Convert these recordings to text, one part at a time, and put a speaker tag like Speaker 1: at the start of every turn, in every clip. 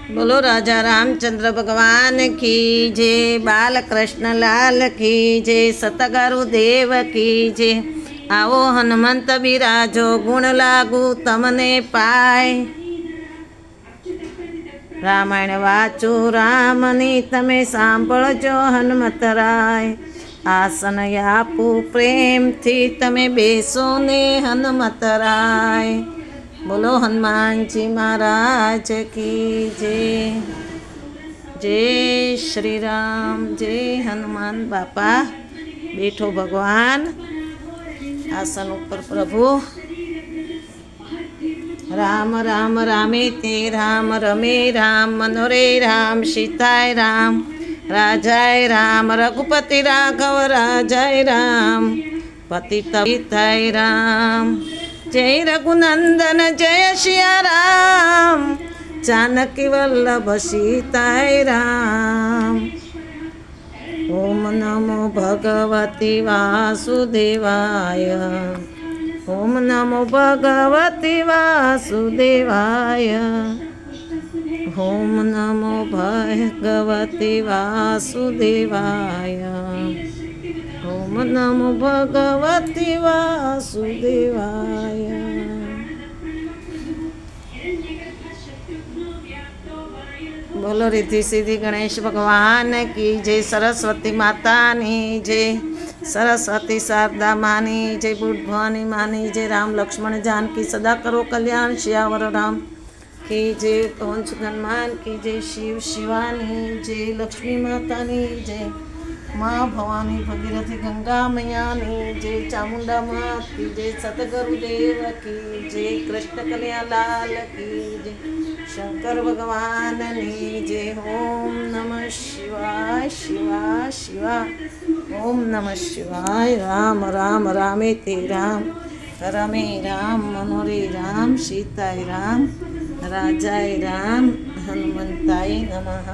Speaker 1: बोलो राजा रामचंद्र भगवान की जय, बालकृष्ण लाल की जय, सतगुरु देव की जय। आवो हनुमंत बिराजो, गुण लागू तमने पाय। रामायण वाचो रामनी तमे सांभळजो हनुमतराय। आसन आपू प्रेम थी तमे बेसो ने हनुमतराय। बोलो हनुमान जी महाराज की जय। जय श्री राम, जय हनुमान बापा। बैठो भगवान आसन ऊपर प्रभु। राम राम रामे ते राम, रमे राम, मनोरे राम, सीताय राम, राजाय राम, रघुपति राघव राजाय राम, पतित पिताय राम। जय रघुनंदन जय सिया राम, जानकी वल्लभ सीताय राम। ओम नमो भगवते वासुदेवाय, ओम नमो भगवते वासुदेवाय, ओम नमो भगवते वासुदेवाय, ओम नमो भगवते वासुदेवाय। बोलो रिद्धि सिद्धि गणेश भगवान की जय, सरस्वती मातानी जय, सरस्वती शारदा मानी जय, बुद्ध भवानी मानी जय, राम लक्ष्मण जानकी सदा करो कल्याण, श्यावर राम की जय, पवन सुत हनुमान की जय, शिव शिवानी जय, लक्ष्मी मातानी जय, माँ भवानी भगीरथी गंगा मैयानी जय, चामुंडा मात की जय, सतगुरुदेव की जय, कृष्ण कन्हैया लाल की जय, शंकर भगवान ने जय। ओम नमः शिवाय शिवाय शिवाय, ओम नमः शिवाय। राम राम रामे ते राम, रमे राम, मनोरे राम, सीताय राम, राजाय राम, हनुमंताय नमः।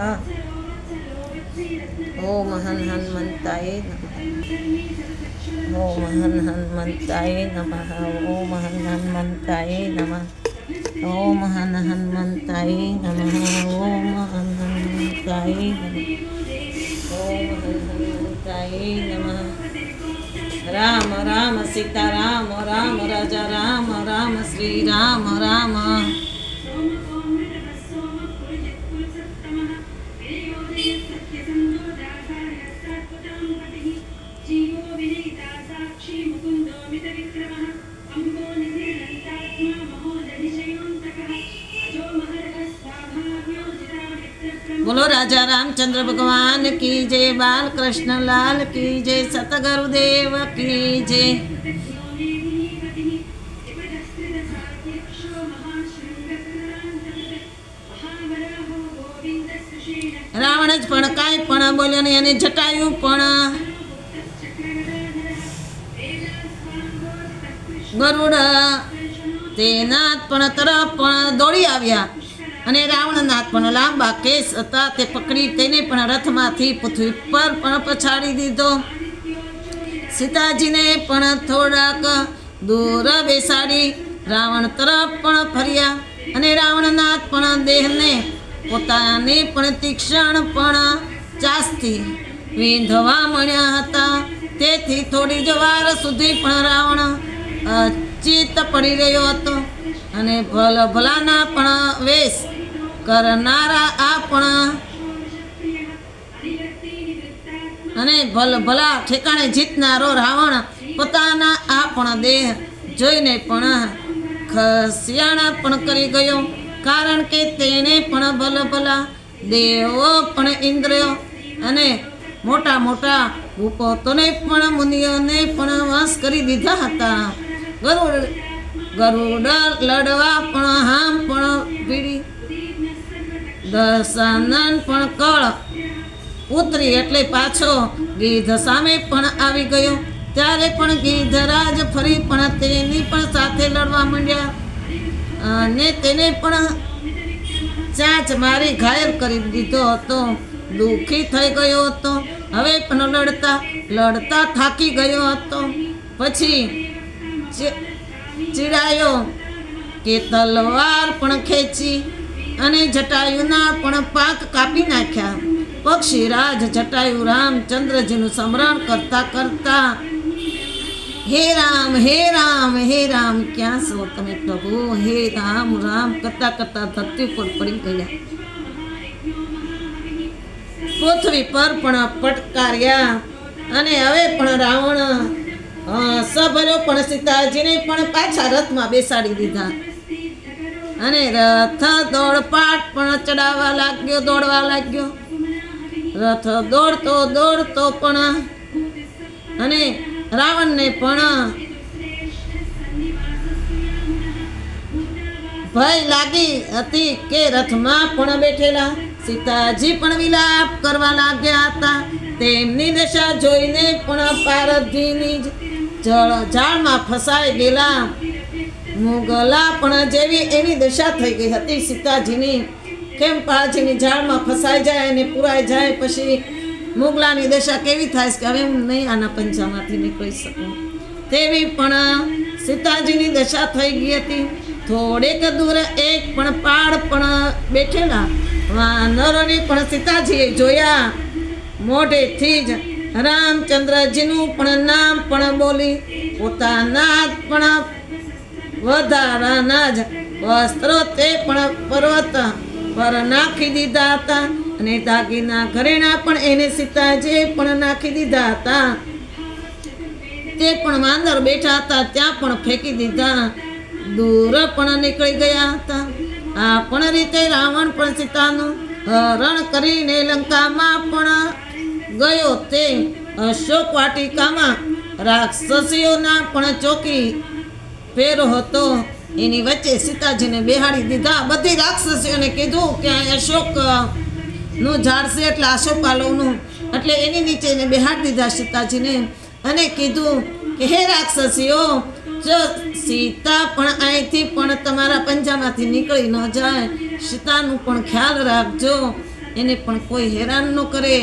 Speaker 1: ओम हनुमंताय नमः, ओम हनुमंताय नमः, ओम हनुमंताय नमः, ओम हनुमंताय नमः, ओम हनुमंताय नमः, ओम हनुमंताय नमः। राम राम सीता राम, राम राजा राम, राम श्री राम राम। बोलो राजा रामचंद्र भगवान की जय, बालकृष्ण लाल की जय, सतगुरुदेव की जय। रावण ज पण काय पण बोल्यो ने અને જટાયુ પણ ગરુડ તેના પણ તરફ પણ દોડી આવ્યા અને રાવણનાથ પણ લાંબા કેસ હતા, તે પકડી તેને પણ રથમાંથી પૃથ્વી પર પણ પછાડી દીધો। સીતાજીને પણ થોડાક દૂર બેસાડી રાવણ તરફ પણ ફર્યા અને રાવણનાથ પણ દેહને પોતાને પણ તીક્ષ્ણ પણ ચાસથી વીંધવા મળ્યા હતા। તેથી થોડી જ વાર સુધી પણ રાવણ અચિત પડી રહ્યો હતો અને ભલાના પણ વેશ કરનારા આ પણ અને ભલા ઠેકાણે જીતનારો રાવણ પોતાના આ પણ દેહ જોઈને પણ ખસિયાણા પણ કરી ગયો, કારણ કે તેણે પણ ભલા દેવો પણ ઇન્દ્રિયો અને મોટા મોટા ભૂપતોને પણ મુનિઓને પણ વાસ કરી દીધા હતા। ગરુડ લડવા પણ હામ પણ ભીડી, દશાનન પણ કળ ઉતરી એટલે પાછો ગીધ સામે પણ આવી ગયો। ત્યારે પણ ગીધરાજ ફરી પણ તેની પણ સાથે લડવા માંડ્યા અને તેને પણ ચાંચ મારી ઘાયલ કરી દીધો હતો। દુઃખી થઈ ગયો હતો, હવે પણ લડતા થાકી ગયો હતો। પછી ચીડાયો કે તલવાર પણ ખેંચી અને જટાયુના પણ પાક કાપી નાખ્યા. પક્ષીરાજ જટાયુ રામચંદ્રજીનું સ્મરણ કરતા કરતા હે રામ હે રામ હે રામ ક્યાં છો તમે પ્રભુ, હે રામ રામ કરતા કરતા ધરતી પર પડી ગયા. પૃથ્વી પર પણ પટકાર્યા અને હવે પણ રાવણ સભર્યો પણ સીતાજીને પણ પાછા રથમાં બેસાડી દીધા અને રથ દોડપાટ પણ ચડાવવા લાગ્યો, દોડવા લાગ્યો. રથ દોડતો દોડતો પણ અને રાવણને પણ ભય લાગી હતી કે રથમાં પણ બેઠેલા સીતાજી પણ વિલાપ કરવા લાગ્યા હતા. તેમની દશા જોઈને પણ પારધીની જાળમાં ફસાઈ ગયેલા મુગલા પણ જેવી એની દશા થઈ ગઈ હતી સીતાજીની. કેમ પાજીની જાળમાં ફસાઈ જાય અને પુરાઈ જાય પછી મુગલાની દશા કેવી થાય કે હવે હું નહીં આના પંજામાંથી નીકળી શકું, તેવી પણ સીતાજીની દશા થઈ ગઈ હતી. થોડેક દૂર એક પણ પાડ પણ બેઠેલા વાનરોને પણ સીતાજીએ જોયા. મોઢેથી જ રામચંદ્રજીનું પણ નામ પણ બોલી પોતાના પણ વધારાના જ વસ્ત્રો તે પણ પર્વત પર નાખી દીધા હતા અને દાગીના ઘરેણા પણ એને સીતાજીએ પણ નાખી દીધા હતા. તે પણ વાંદર બેઠા હતા ત્યાં પણ ફેંકી દીધા, દૂર પણ નીકળી ગયા હતા. આ પણ રીતે રાવણ પણ સીતાનું હરણ કરીને લંકામાં પણ ગયો. તે અશોક વાટિકામાં રાક્ષસીઓના પણ ચોકી ફેરો હતો. એની વચ્ચે સીતાજીને બેહાડી દીધા. બધી રાક્ષસીઓને કીધું કે આ અશોક નું ઝાડ છે એટલે આસોપાલવનું, એટલે એની નીચે એને બેહાડી દીધા સીતાજીને અને કીધું કે હે રાક્ષસીઓ, જો સીતા પણ અહીંથી પણ તમારા પંજામાંથી નીકળી ન જાય, સીતાનું પણ ખ્યાલ રાખજો, એને પણ કોઈ હેરાન ન કરે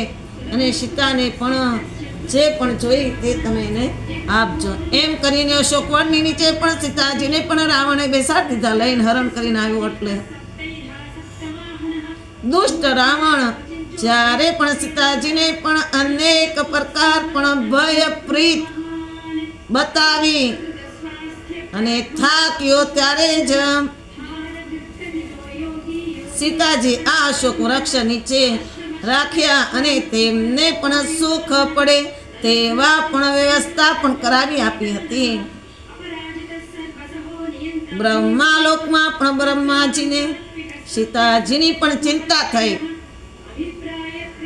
Speaker 1: અને સીતાને પણ જે પણ જોઈ તે તમે એને આપજો. એમ કરીને અશોક વડની નીચે પણ સીતાજીને પણ રાવણે બેસાડી દીધા. લઈને હરણ કરીને આવ્યો એટલે દુષ્ટ રાવણ જ્યારે પણ સીતાજીને પણ અનેક પ્રકાર પણ ભયપ્રીત બતાવી અને થાક્યો ત્યારે જ સીતાજી આ અશોક વૃક્ષ નીચે રાખ્યા અને તેમને પણ સુખ પડે તેવા પણ વ્યવસ્થા પણ કરાવી આપી હતી. બ્રહ્માલોકમાં પણ બ્રહ્માજીને સીતાજીની પણ ચિંતા થઈ.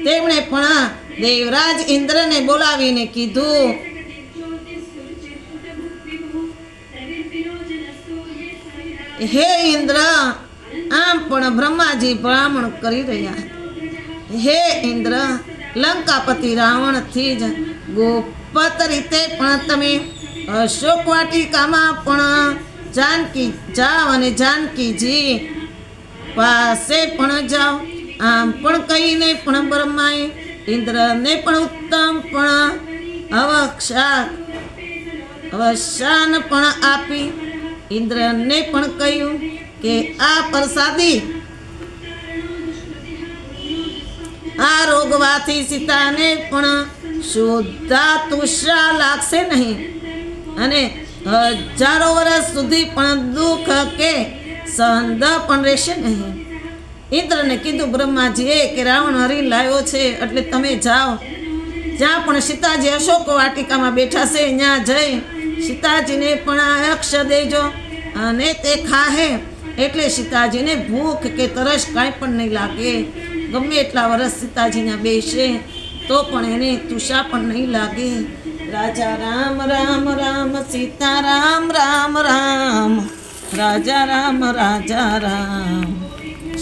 Speaker 1: તેમણે પણ દેવરાજ ઇન્દ્રને બોલાવીને કીધું, હે ઇન્દ્ર, આમ પણ બ્રહ્માજી ભલામણ કરી રહ્યા. હે ઇન્દ્ર, લંકાપતિ રાવણથી જ ગુપ્ત રીતે પણ તમે અશોક વાટિકામાં પણ જાનકી જાઓ અને જાનકીજી પાસે પણ જાઓ. આમ પણ કહીને પણ બ્રહ્માએ ઇન્દ્રને પણ ઉત્તમ પણ અવસાન પણ આપી. ઇન્દ્રને પણ કહ્યું કે આ પ્રસાદી આ રોગવાથી સીતાને પણ શુદ્ધા તુષા લાગશે નહીં અને હજારો વર્ષ સુધી પણ દુઃખ કે સંધ પણ રહેશે નહીં. ઇન્દ્રને કીધું બ્રહ્માજીએ કે રાવણ હરી લાવ્યો છે એટલે તમે જાઓ, જ્યાં પણ સીતાજી અશોક વાટિકામાં બેઠા છે ત્યાં જઈ સીતાજીને પણ અક્ષ દેજો અને તે ખાહે એટલે સીતાજીને ભૂખ કે તરસ કાંઈ પણ નહીં લાગે. ગમે એટલા વર્ષ સીતાજીના બેસે તો પણ એને તુષા પણ નહીં લાગે. રાજા રામ રામ રામ સીતા રામ રામ રામ, રાજા રામ રાજા રામ,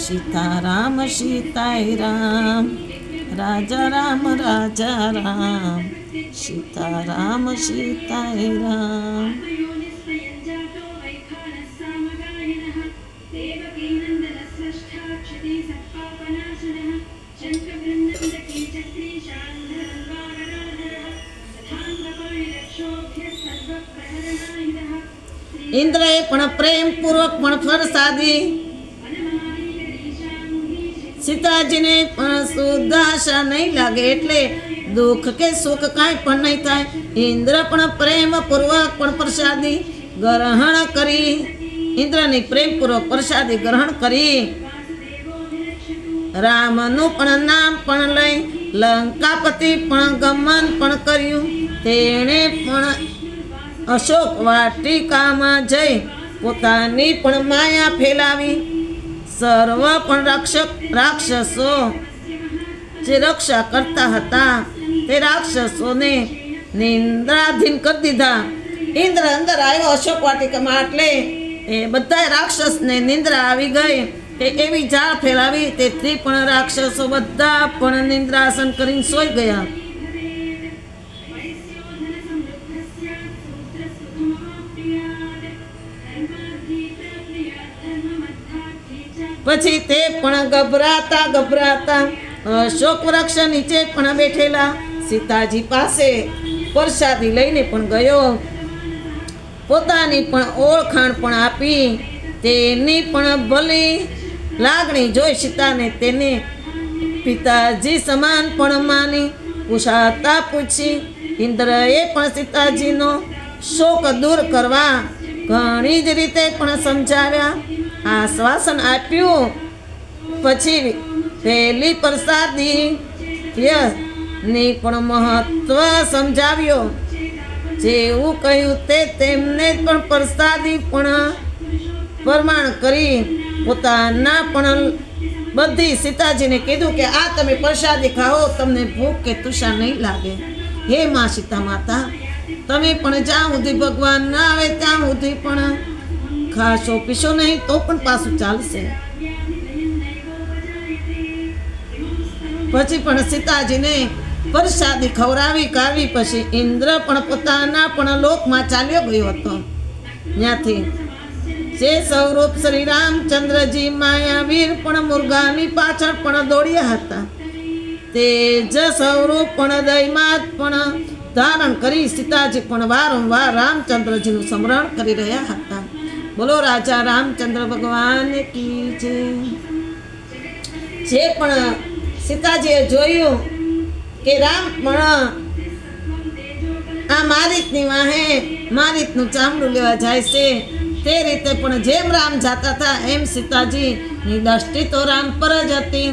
Speaker 1: સીતા રામ સીતાય રામ, રાજા રામ રાજા રામ, સીતા રામ સીતાય રામ. ઇન્દ્રએ પણ પ્રેમપૂર્વક પણ પ્રસાદી સીતાજીને પણ શુદ્ધ આશા નહીં લાગે, એટલે દુઃખ કે સુખ કાંઈ પણ નહીં થાય. ઇન્દ્ર પણ પ્રેમપૂર્વક પણ પ્રસાદી ગ્રહણ કરી, ઇન્દ્રની પ્રેમપૂર્વક પ્રસાદી ગ્રહણ કરી રામનું પણ નામ પણ લઈ લંકાપતિ પણ ગમન પણ કર્યું. તેણે પણ અશોક વાટિકામાં જઈ પોતાની પણ માયા ફેલાવી. સર્વ પણ રાક્ષસો જે રક્ષા કરતા હતા તે રાક્ષસોને નિંદ્રાધીન કરી દીધા. ઇન્દ્ર અંદર આવ્યો અશોક વાટિકામાં, એટલે એ બધા રાક્ષસને નિંદ્રા આવી ગઈ. તે એવી જાળ ફેલાવી, તેથી પણ રાક્ષસો બધા પણ નિંદ્રાસન કરીને સોઈ ગયા. પછી તે પણ ગભરાતા અશોક વૃક્ષ નીચે પણ બેઠેલા સીતાજી પાસે પ્રસાદી લઈને પણ ગયો. પોતાની પણ ઓળખાણ પણ આપી. તેની પણ ભલી લાગણી જોઈ સીતાને તેને પિતાજી સમાન પણ માની. પૂછાતા પૂછી ઇન્દ્રએ પણ સીતાજીનો શોક દૂર કરવા ઘણી જ રીતે પણ સમજાવ્યા, આશ્વાસન આપ્યું. પછી પહેલી પ્રસાદી ની પણ મહત્વ સમજાવ્યો. જેવું કહ્યું તે તેમને પણ પ્રસાદી પણ પ્રમાણ કરી પોતાના પણ બધી સીતાજીને કીધું કે આ તમે પ્રસાદી ખાઓ, તમને ભૂખ કે તૃષા નહીં લાગે. હે માં સીતા માતા, તમે પણ જ્યાં સુધી ભગવાન ના આવે ત્યાં સુધી પણ ખાશો પીશો નહીં તો પણ પાછું ચાલશે. પછી પણ સીતાજીને પ્રસાદી ખવડાવી કાવી. પછી ઇન્દ્ર પણ પોતાના પણ લોકમાં ચાલ્યો ગયો હતો. ત્યાંથી જે સ્વરૂપ શ્રી રામચંદ્રજી માયાવીર પણ મુર્ગાની પાછળ પણ દોડ્યા હતા, તે જ સ્વરૂપ પણ દયમાં પણ ધારણ કરી સીતાજી પણ વારંવાર રામચંદ્રજીનું સ્મરણ કરી રહ્યા હતા. બોલો રાજા રામચંદ્ર ભગવાન કી જય. જે પણ સીતાજીએ જોયું કે રામ પણ આ મારીતની વાહે મારીતનું ચામડું લેવા જાય છે, તે રીતે પણ જેમ રામ જાતા હતા એમ સીતાજીની દ્રષ્ટિ તો રામ પર જ હતી.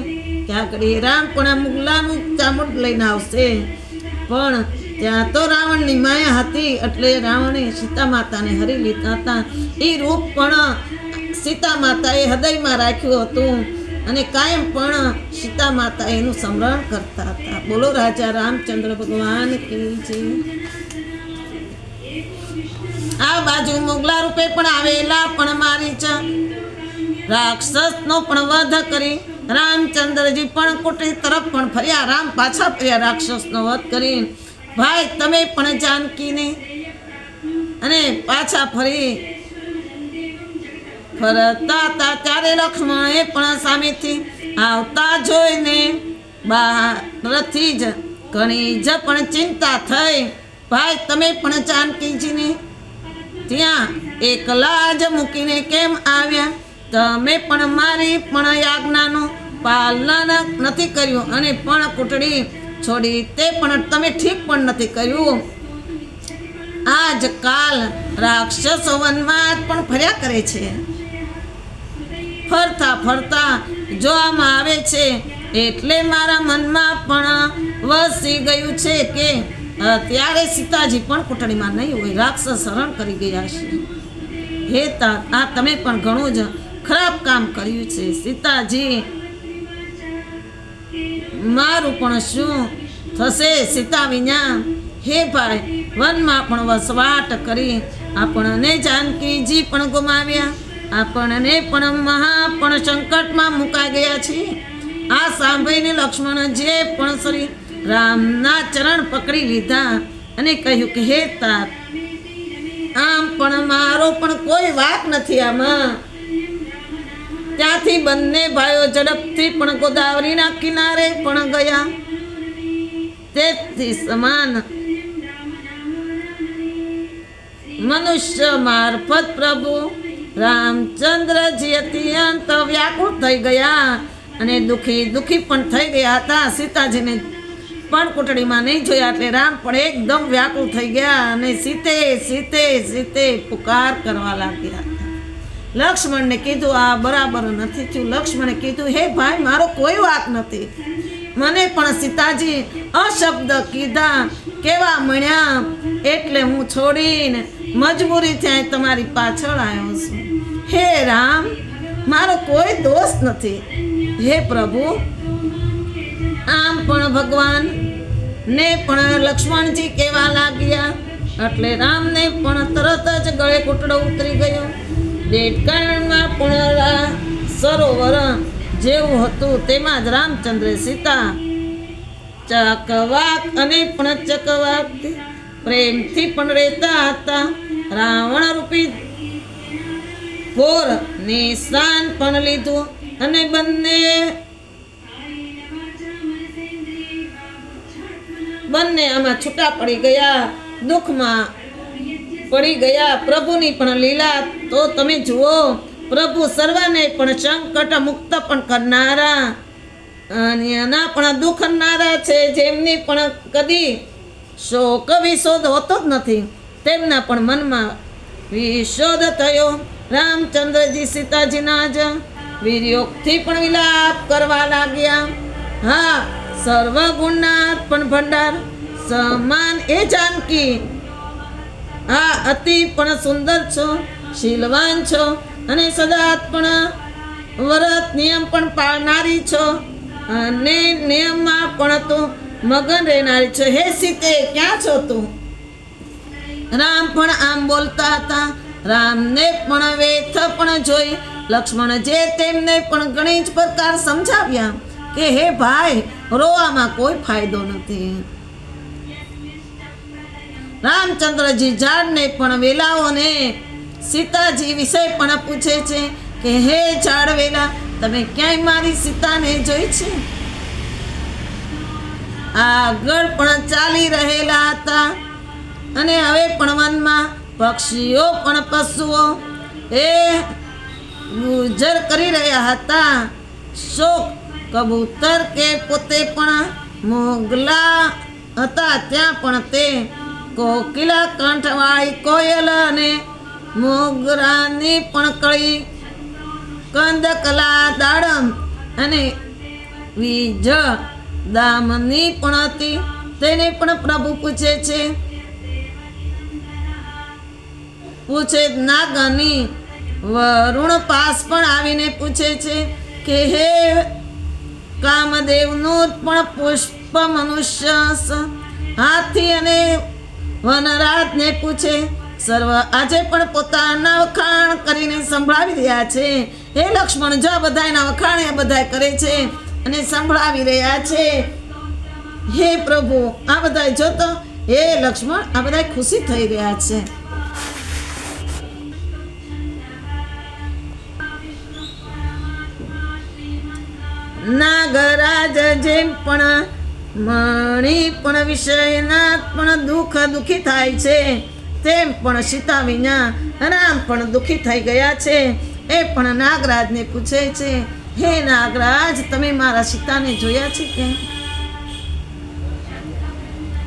Speaker 1: ત્યાં આગળ રામ પણ આ મુગલાનું ચામડું લઈને આવશે, પણ ત્યાં તો રાવણની માયા હતી, એટલે રાવણે સીતા માતાને હરી લીધા હતા. એ રૂપ પણ સીતા માતાએ હૃદયમાં રાખ્યું હતું અને કાયમ પણ સીતા માતા એનું સ્મરણ કરતા હતા. બોલો રાજા રામચંદ્ર ભગવાન કી જય. આ બાજુ મુગલા રૂપે પણ આવેલા પણ મારીચ રાક્ષસનો પણ વધ કરી રામચંદ્રજી પણ કુટી તરફ પણ ફર્યા. રામ પાછા ફર્યા રાક્ષસનો વધ કરી. ભાઈ તમે પણ જાનકીને અને પાછા ફરતા હતા ત્યારે લક્ષ્મણે પણ સામેથી આવતા જોઈને બહારથી જ ઘણી જ પણ ચિંતા થઈ. ભાઈ તમે પણ જાનકીજીને ત્યાં એકલા જ મૂકીને કેમ આવ્યા? તમે પણ મારી પણ આજ્ઞાનું પાલન નથી કર્યું અને પણ કુટડી છોડી તે પણ તમે ઠીક પણ નથી કર્યું. આજકાલ રાક્ષસો વનમાં પણ ફર્યા કરે છે. ફરતા જોવામાં આવે છે, એટલે મારા મનમાં પણ વસી ગયું છે કે ત્યારે સીતાજી પણ કુટડીમાં નહીં હોય, રાક્ષસ હરણ કરી ગયા છે. હે આ તમે પણ ઘણું જ ખરાબ કામ કર્યું છે. સીતાજી મારું પણ શું થશે સીતા વિના? હે ભાઈ, વનમાં પણ વસવાટ કરી આપણને જાનકીજી પણ ગુમાવ્યા, આપણને પણ મહા પણ સંકટમાં મુકાઈ ગયા છીએ. આ સાંભળીને લક્ષ્મણજીએ પણ શ્રી રામના ચરણ પકડી લીધા અને કહ્યું કે હે તાત, આમ પણ મારો પણ કોઈ વાંક નથી આમાં. ત્યાંથી બંને ભાઈઓ ઝડપથી પણ ગોદાવરીના કિનારે પણ ગયા. તેથી સમાન મનુષ્ય મારફત પ્રભુ રામચંદ્રજી અત્યંત વ્યાકુળ થઈ ગયા અને દુઃખી પણ થઈ ગયા હતા. સીતાજીને પણ કોટડીમાં નહીં જોયા એટલે રામ પણ એકદમ વ્યાકુળ થઈ ગયા અને સીતે સીતે સીતે પુકાર કરવા લાગ્યા. લક્ષ્મણને કીધું આ બરાબર નથી થયું. લક્ષ્મણે કીધું હે ભાઈ મારો કોઈ વાંક નથી, મને પણ સીતાજી અશબ્દ કીધા કેવા મળ્યા એટલે હું છોડીને મજબૂરી થાય તમારી પાછળ આવ્યો છું. હે રામ મારો કોઈ દોષ નથી. હે પ્રભુ. આમ પણ ભગવાન ને પણ લક્ષ્મણજી કેવા લાગ્યા એટલે રામને પણ તરત જ ગળે ઘૂંટડો ઉતરી ગયો. દેડકાણમાં પણ સરોવર જેવું હતું તેમાં જ રામચંદ્ર સીતા ચકવાક અને પણ ચકવાક પ્રેમથી પણ રહેતા હતા. રાવણ રૂપી ઘોર નિશાન પણ લીધું અને બંને આમાં છૂટા પડી ગયા, દુઃખમાં પડી ગયા. પ્રભુની પણ લીલા તો તમે જુઓ. પ્રભુ સર્વને પણ સંકટ મુક્ત પણ કરનારા અને એના પણ દુઃખ કરનારા છે. જેમની પણ કદી શોક વિશોધ હોતો જ નથી તેમના પણ મનમાં વિશોધ થયો. રામચંદ્રજી સીતાજીના જ વીર્યોગથી પણ વિલાપ કરવા લાગ્યા. હા સર્વગુણના પણ ભંડાર સમાન એ જાનકી, આ અતિ પણ સુંદર છો, શીલવાન છો અને સદા પણ વ્રત નિયમ પણ પાળનારી છો અને નિયમમાં પણ તું મગન રહેનારી છો. હે સીતે ક્યાં છો તું? રામ પણ આમ બોલતા હતા. રામને પણ વેથ પણ જોઈ લક્ષ્મણ જે તેમને પણ ઘણી જ પ્રકાર સમજાવ્યા કે હે ભાઈ રોવામાં કોઈ ફાયદો નથી. રામચંદ્રજી ઝાડને પણ વેલાઓને સીતાજી વિશે પણ પૂછે છે કે હે ઝાડ વેલા તમે ક્યાંય મારી સીતાને જોઈ છે? આગળ પણ ચાલી રહેલા હતા અને હવે પણ વનમાં પક્ષીઓ પણ પશુઓ એ ગુજર કરી રહ્યા હતા. શોક કબૂતર કે પોતે પણ મોગલા હતા ત્યાં પણ તે કોકિલા કંઠવાળી કોયલ અને મોગરાની પણ કળી કંદકલા દાડમ અને વીજ દામની પણ હતી. તેને પણ પ્રભુ પૂછે નાગની વરુણ પાસ પણ આવીને પૂછે છે કે હે કામદેવનું પણ પુષ્પ મનુષ્ય હાથી અને વનરાજને પૂછે. સર્વ આજે પણ પોતાના વખાણ કરીને સંભળાવી રહ્યા છે. હે લક્ષ્મણ જો આ બધાના વખાણ એ બધા કરે છે અને સંભળાવી રહ્યા છે. હે પ્રભુ આ બધા જોતો હે લક્ષ્મણ આ બધા ખુશી થઈ રહ્યા છે. નાગરાજ જેમ પણ મણી પણ વિષયના પણ દુઃખી થાય છે તેમ પણ સીતા વિના રામ પણ દુઃખી થઈ ગયા છે. એ પણ નાગરાજને પૂછે છે હે નાગરાજ તમે મારા સીતાને જોયા છે કે?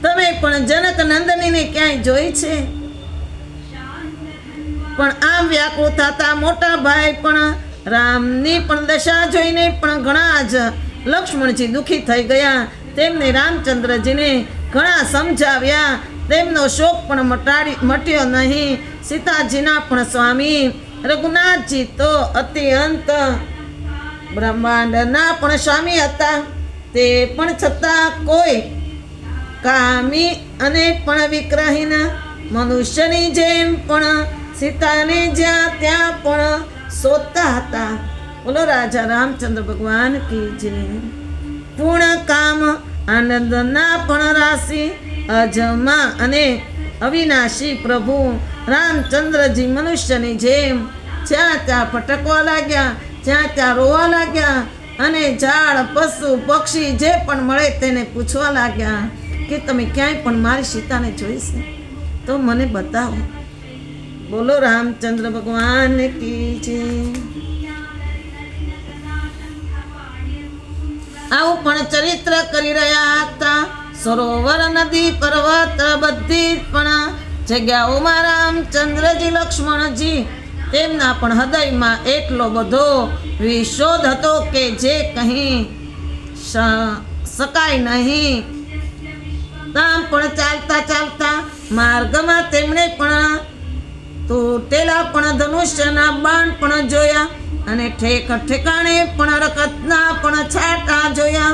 Speaker 1: તમે પણ જનક નંદનીને ક્યાંય જોઈ છે? પણ આમ વ્યાકુળ થતા મોટા ભાઈ પણ રામની પણ દશા જોઈને પણ ઘણા જ લક્ષ્મણજી દુઃખી થઈ ગયા. તેમને રામચંદ્રજીને ઘણા સમજાવ્યા. તેમનો શોક પણ મટ્યો નહીં. સીતાજીના પણ સ્વામી રઘુનાથજી તો અત્યંત બ્રહ્માંડના પણ સ્વામી હતા. તે પણ છતાં કોઈ કામી અને પણ વિગ્રહીન મનુષ્યની જેમ પણ સીતાને જ્યાં ત્યાં પણ શોધતા હતા. બોલો રાજા રામચંદ્ર ભગવાન કી જય. પૂર્ણ કામ આનંદના પણ રાશિ અજમા અને અવિનાશી પ્રભુ રામચંદ્રજી મનુષ્યની જેમ જ્યાં ત્યાં ભટકવા લાગ્યા, જ્યાં ત્યાં રોવા લાગ્યા અને ઝાડ પશુ પક્ષી જે પણ મળે તેને પૂછવા લાગ્યા કે તમે ક્યાંય પણ મારી સીતાને જોઈ છે તો મને બતાવો. બોલો રામચંદ્ર ભગવાન કી જય. આવું પણ ચરિત્ર કરી રહ્યા હતા. સરોવર, નદી, પર્વત બધી પણ જગ્યાઓમાં રામચંદ્રજી લક્ષ્મણજી તેમના પણ હૃદયમાં એટલો બધો વિશોધ હતો કે જે કહી શકાય નહીં. આમ પણ ચાલતા ચાલતા માર્ગમાં તેમણે પણ તૂટેલા પણ ધનુષ્યના બાણ પણ જોયા અને ઠેકાણે પણ રકતના પણ છાંટા જોયા.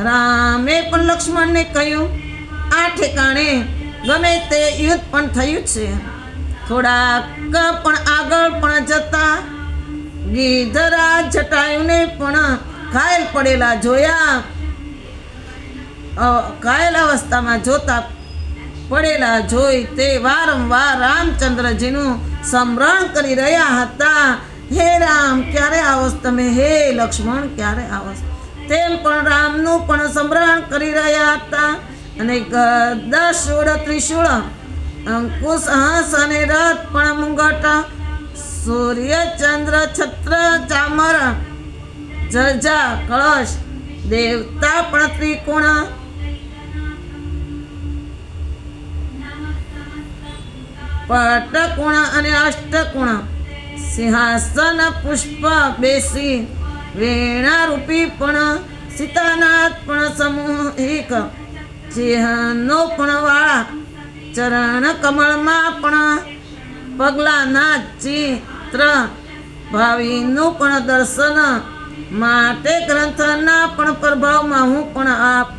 Speaker 1: રામે પણ લક્ષ્મણને કહ્યું, આ ઠેકાણે ગમે તે યુદ્ધ પણ થયું છે. થોડાક પણ આગળ પણ જતા ગીધરાજ જટાયુને પણ ઘાયલ પડેલા જોયા. ઘાયલ અવસ્થામાં જોતા પડેલા જોઈ તે વારંવાર રામચંદ્રજીનું સ્મરણ કરી રહ્યા હતા. હે રામ, ક્યારે આવશ તમે? હે લક્ષ્મણ, ક્યારે આવશ? તેમ પણ રામનું પણ સ્મરણ કરી રહ્યા હતા. અને ગદા, શૂળ, ત્રિશૂળ, અંકુશ, હંસ અને રથ પણ મુંગટ, સૂર્ય, ચંદ્ર, છત્ર, ચામર, જજા, કળશ, દેવતા પણ ત્રિકોણ, પટકોણ અને અષ્ટકોણ, સિંહાસન, પુષ્પ બેસી, વેણા રૂપી પણ સીતાનાથ પણ સમૂહિક, ચિહ્નો પણ વાળા, ચરણ કમળમાં પણ પગલાના ચિત્ર, ભાવિનું પણ દર્શન માટે ગ્રંથના પણ પ્રભાવમાં હું પણ આપ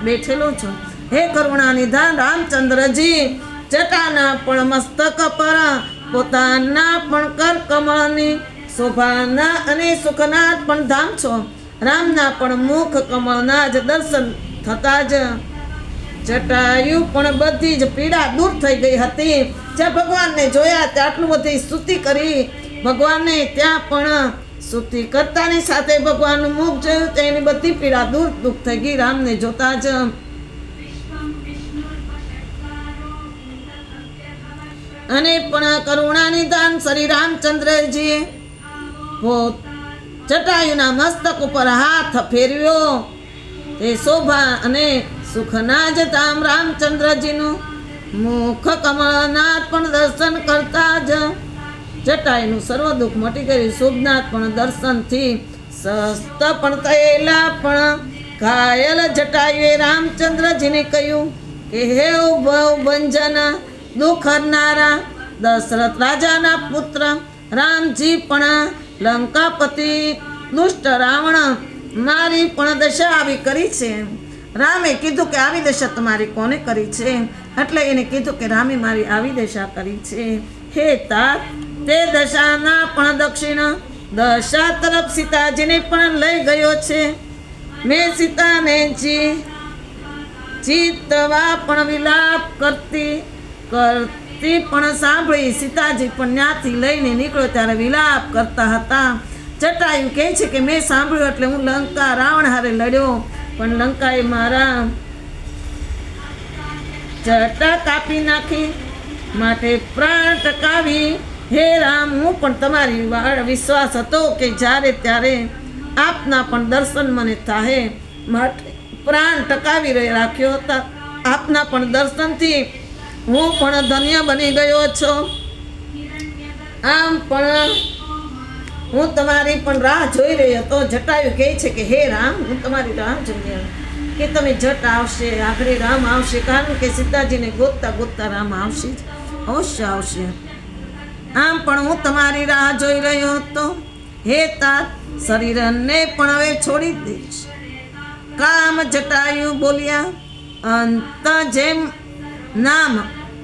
Speaker 1: બેઠેલો છું. હે કરુણા નિધાન રામચંદ્રજી, જટાના પણ મસ્તક પર પોતાના પણ કર કમળની શોભાના અને સુખના પણ ધામ છો. રામના પણ મુખ કમળના જ દર્શન થતા જ જટાયુ પણ બધી જ પીડા દૂર થઈ ગઈ હતી. જ્યાં ભગવાનને જોયા ત્યાં આટલું બધી સ્તુતિ કરી. ભગવાનને ત્યાં પણ સ્તુતિ કરતાની સાથે ભગવાનનું મુખ જોયું તો એની બધી પીડા દૂર થઈ ગઈ રામને જોતા જ. અને પણ કરુણા નિધાન શ્રી રામચંદ્રજીએ જટાયુના મસ્તક ઉપર હાથ ફેરવ્યો. તે શોભા અને સુખના જ ધામ રામચંદ્રજીનું મુખ કમળના પણ દર્શન કરતા જ જટાયુનું સર્વ દુઃખ મટી ગયું. શુભનાથ પણ દર્શનથી સ્વસ્થ પણ થયેલા પણ ઘાયલ જટાયુએ રામચંદ્રજીને કહ્યું કે હે ભવ ભંજન દુઃખ હરનારા દશરથ રાજાના પુત્ર રામજી પણ લંકાપતિ દુષ્ટ રાવણ મારી પણ દશા આવી કરી છે. રામે કીધું કે આવી દશા તમારી કોને કરી છે? એટલે એને કીધું કે રામે મારી આવી દશા કરી છે. હે તાત, તે દશાના પણ દક્ષિણ દશા તરફ સીતાજીને પણ લઈ ગયો છે. મેં સીતાને જીતવા પણ વિલાપ કરતી પણ સાંભળી. સીતાજી પણ ત્યાંથી લઈને નીકળ્યો ત્યારે વિલાપ કરતા હતા. જટાયુ કહે છે કે મેં સાંભળ્યું એટલે હું લંકા રાવણ હારે લડ્યો, પણ લંકાએ મારા જટા કાપી નાખી, માટે પ્રાણ ટકાવી. હે રામ, હું પણ તમારી વાળ વિશ્વાસ હતો કે જ્યારે ત્યારે આપના પણ દર્શન મને થાય, માટે પ્રાણ ટકાવી રાખ્યો હતા. આપના પણ દર્શનથી હું પણ ધન્ય બની ગયો છો. આમ પણ હું તમારી પણ રાહ જોઈ રહ્યો હતો. જટાયુ કહે છે કે હે રામ, હું તમારી રાહ જોઈ રહ્યો કે તમે જટ આવશે, આખરે રામ આવશે, કારણ કે સીતાજીને ગોતતા ગોતતા રામ આવશે જ, અવશ્ય આવશે. આમ પણ હું તમારી રાહ જોઈ રહ્યો હતો. હે તાત, શરીરને પણ હવે છોડી દઈશ. કામ જટાયુ બોલ્યા. અંત જેમ નામ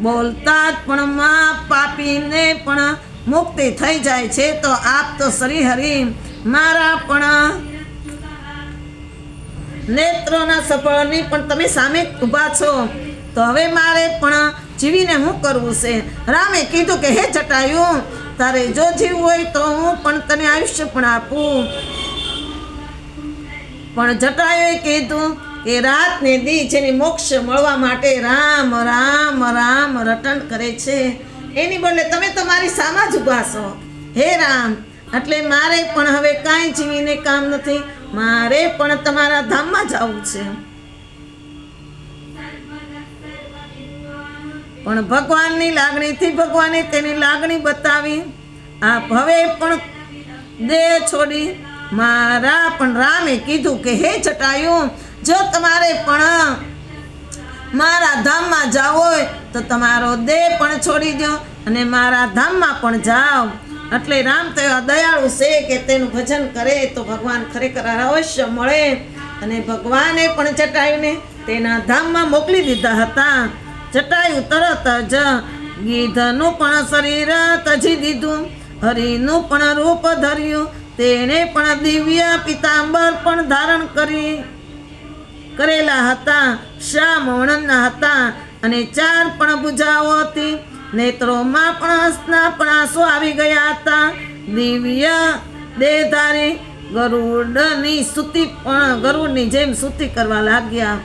Speaker 1: બોલતા જ પણ માં પાપીને પણ મુક્તિ થઈ જાય છે. તો આપ તો શ્રી હરિ મારા પણ નેત્રોના સફળની પણ તમે સામે ઊભા છો, તો હવે મારે પણ જીવીને શું કરવું છે? રામે કીધું કે હે જટાયુ, તારે જો જીવવું હોય તો હું પણ તને આયુષ્ય પણ આપું. પણ જટાયુએ કીધું કે રાત ને દી જેને મોક્ષ મળવા માટે રામ રામ રામ રટણ કરે છે, એની બદલે તમે તમારી સામા જ ઊભા છો. હે રામ, એટલે મારે પણ હવે કાંઈ જીવીને કામ નથી, મારે પણ તમારા ધામમાં જવું છે. પણ ભગવાનની લાગણીથી ભગવાને તેની લાગણી બતાવી. આપ હવે પણ દેહ છોડી મારા પણ રામે કીધું કે હે જટાયુ, જો તમારે પણ મારા ધામમાં જાવ હોય તો તમારો દેહ પણ છોડી દો અને મારા ધામમાં પણ જાઓ. એટલે રામ તો એવા દયાળુ છે કે તેનું ભજન કરે તો ભગવાન ખરેખર અવશ્ય મળે. અને ભગવાને પણ જટાયુને તેના ધામમાં મોકલી દીધા હતા. જટાયુ તરત જ ગીધનું પણ શરીર તજી દીધું, હરિનું પણ રૂપ ધર્યું. તેણે પણ દિવ્ય પિતાંબર પણ ધારણ કરેલા હતા, શ્યામ વર્ણના હતા અને 4 પણ ભુજાઓ હતી. નેત્રોમાં પણ હસના પણ આંસુ આવી ગયા હતા. દિવ્ય દેહધારી ગરુડની જેમ સ્તુતિ કરવા લાગ્યા.